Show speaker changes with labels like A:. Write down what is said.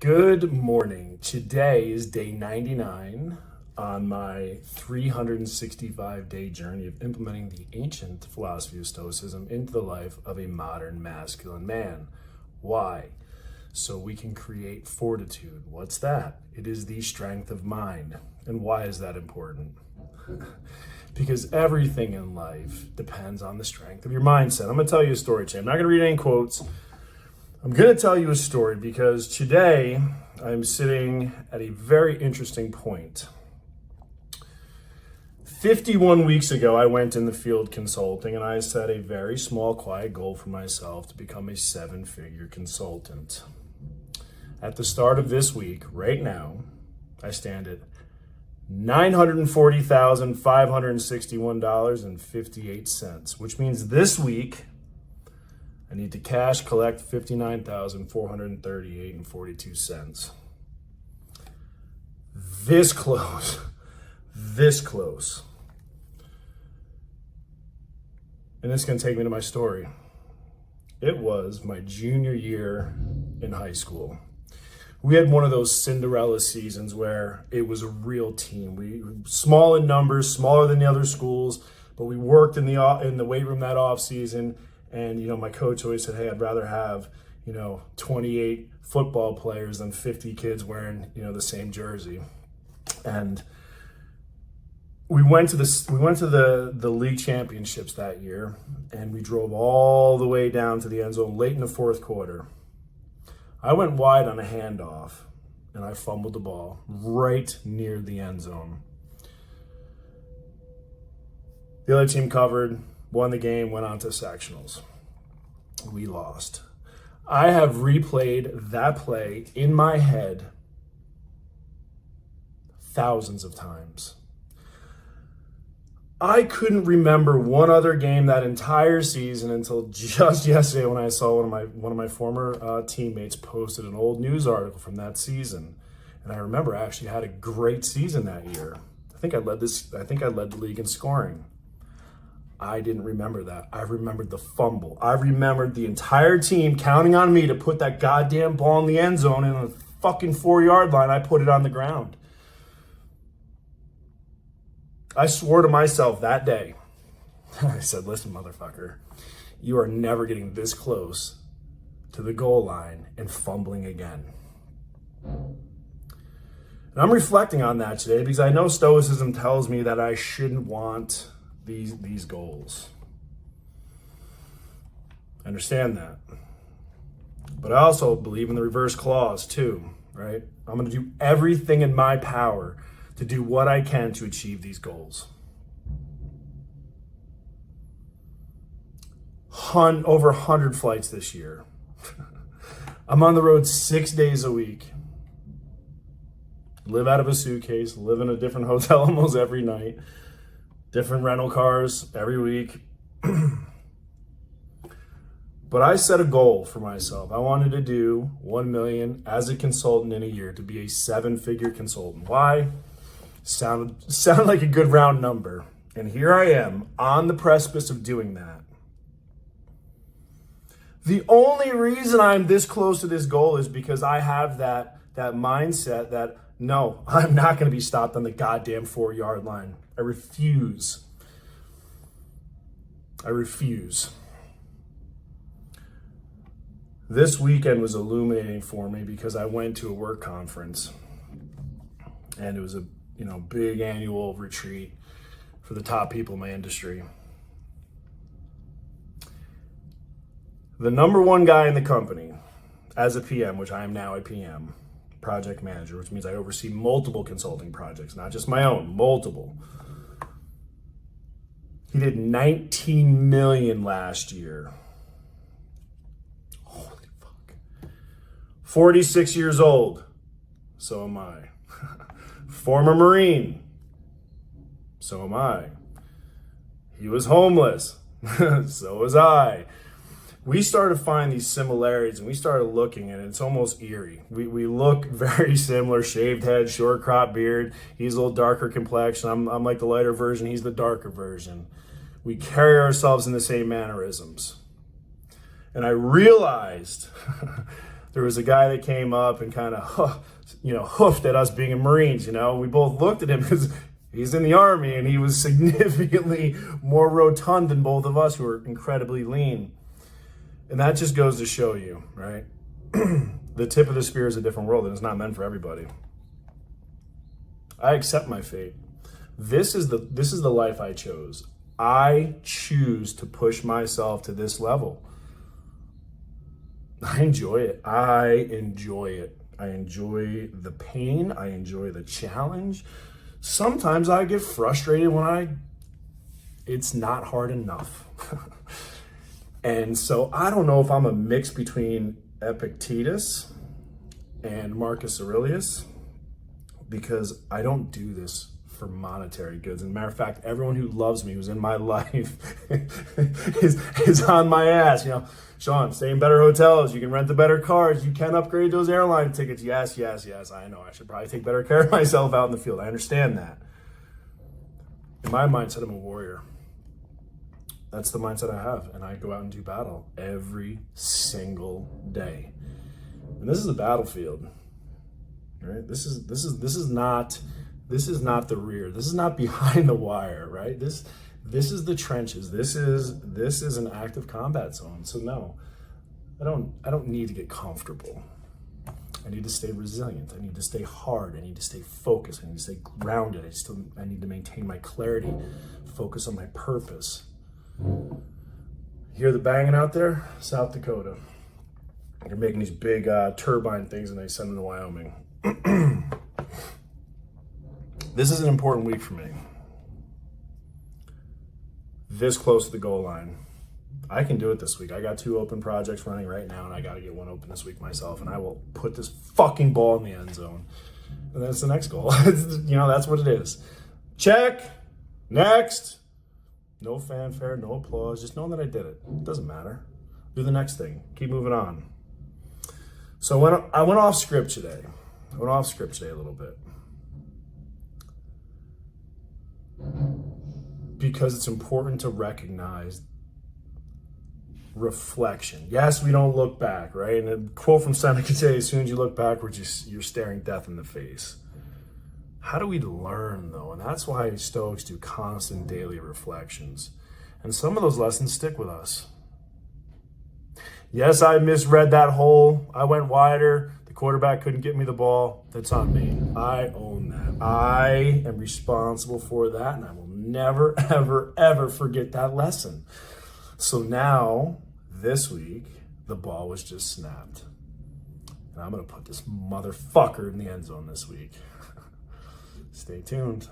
A: Good morning. Today is day 99 on my 365-day journey of implementing the ancient philosophy of Stoicism into the life of a modern masculine man. Why? So we can create fortitude. What's that? It is the strength of mind. And why is that important? Because everything in life depends on the strength of your mindset. I'm going to tell you a story today. I'm not going to read any quotes. I'm going to tell you a story because today I'm sitting at a very interesting point. 51 weeks ago, I went in the field consulting and I set a very small, quiet goal for myself to become a 7-figure consultant. At the start of this week, right now, I stand at $940,561.58, which means this week, I need to cash collect $59,438.42. This close. And it's going to take me to my story. It was my junior year in high school. We had one of those Cinderella seasons where it was a real team. We were small in numbers, smaller than the other schools, but we worked in the weight room that off season. And, my coach always said, hey, I'd rather have, 28 football players than 50 kids wearing, the same jersey. And we went to the league championships that year, and we drove all the way down to the end zone late in the fourth quarter. I went wide on a handoff, and I fumbled the ball right near the end zone. The other team covered, won the game, went on to sectionals. We lost. I have replayed that play in my head thousands of times. I couldn't remember one other game that entire season until just yesterday when I saw one of my former teammates posted an old news article from that season. And I remember I actually had a great season that year. I think I led the league in scoring. I didn't remember that. I remembered the fumble. I remembered the entire team counting on me to put that goddamn ball in the end zone, and on the fucking 4-yard line, I put it on the ground. I swore to myself that day. I said, listen, motherfucker, you are never getting this close to the goal line and fumbling again. And I'm reflecting on that today because I know Stoicism tells me that I shouldn't want these goals. I understand that. But I also believe in the reverse clause too, right? I'm going to do everything in my power to do what I can to achieve these goals. Over 100 flights this year. I'm on the road 6 days a week. Live out of a suitcase, live in a different hotel almost every night. Different rental cars every week. But I set a goal for myself. I wanted to do 1 million as a consultant in a year, to be a 7-figure consultant. Why? Sounded like a good round number. And here I am on the precipice of doing that. The only reason I'm this close to this goal is because I have that mindset that, no, I'm not going to be stopped on the goddamn 4-yard line. I refuse. This weekend was illuminating for me because I went to a work conference, and it was a big annual retreat for the top people in my industry. The number one guy in the company, as a PM, which I am now a PM, project manager, which means I oversee multiple consulting projects, not just my own, multiple. He did 19 million last year. Holy fuck. 46 years old. So am I. Former Marine. So am I. He was homeless. So was I. We started to find these similarities, and we started looking, and it's almost eerie. We look very similar, shaved head, short crop beard. He's a little darker complexion. I'm like the lighter version. He's the darker version. We carry ourselves in the same mannerisms. And I realized there was a guy that came up and kind of, hoofed at us being Marines. We both looked at him because he's in the Army and he was significantly more rotund than both of us, who are incredibly lean. And that just goes to show you, right? The tip of the spear is a different world, and it's not meant for everybody. I accept my fate. This is the life I chose. I choose to push myself to this level. I enjoy it. I enjoy the pain. I enjoy the challenge. Sometimes I get frustrated when it's not hard enough. And so I don't know if I'm a mix between Epictetus and Marcus Aurelius, because I don't do this for monetary goods. As a matter of fact, everyone who loves me, who's in my life, is on my ass. Shawn, stay in better hotels. You can rent the better cars. You can upgrade those airline tickets. Yes. I know I should probably take better care of myself out in the field. I understand that. In my mindset, I'm a warrior. That's the mindset I have. And I go out and do battle every single day. And this is a battlefield, right? This is not the rear. This is not behind the wire, right? This is the trenches. This is an active combat zone. So no, I don't need to get comfortable. I need to stay resilient. I need to stay hard. I need to stay focused. I need to stay grounded. I need to maintain my clarity, focus on my purpose. Hear the banging out there? South Dakota. They're making these big turbine things, and they send them to Wyoming. This is an important week for me. This close to the goal line. I can do it this week. I got 2 open projects running right now, and I got to get one open this week myself, and I will put this fucking ball in the end zone. And that's the next goal. That's what it is. Check. Next. No fanfare, no applause. Just know that I did it. It doesn't matter. Do the next thing. Keep moving on. So I went off script today. I went off script today a little bit, because it's important to recognize reflection. Yes, we don't look back, right? And a quote from Seneca today: as soon as you look backwards, you're staring death in the face. How do we learn, though? And that's why Stoics do constant daily reflections. And some of those lessons stick with us. Yes, I misread that hole. I went wider. The quarterback couldn't get me the ball. That's on me. I own that. I am responsible for that, and I will never, ever, ever forget that lesson. So now, this week, the ball was just snapped. And I'm going to put this motherfucker in the end zone this week. Stay tuned.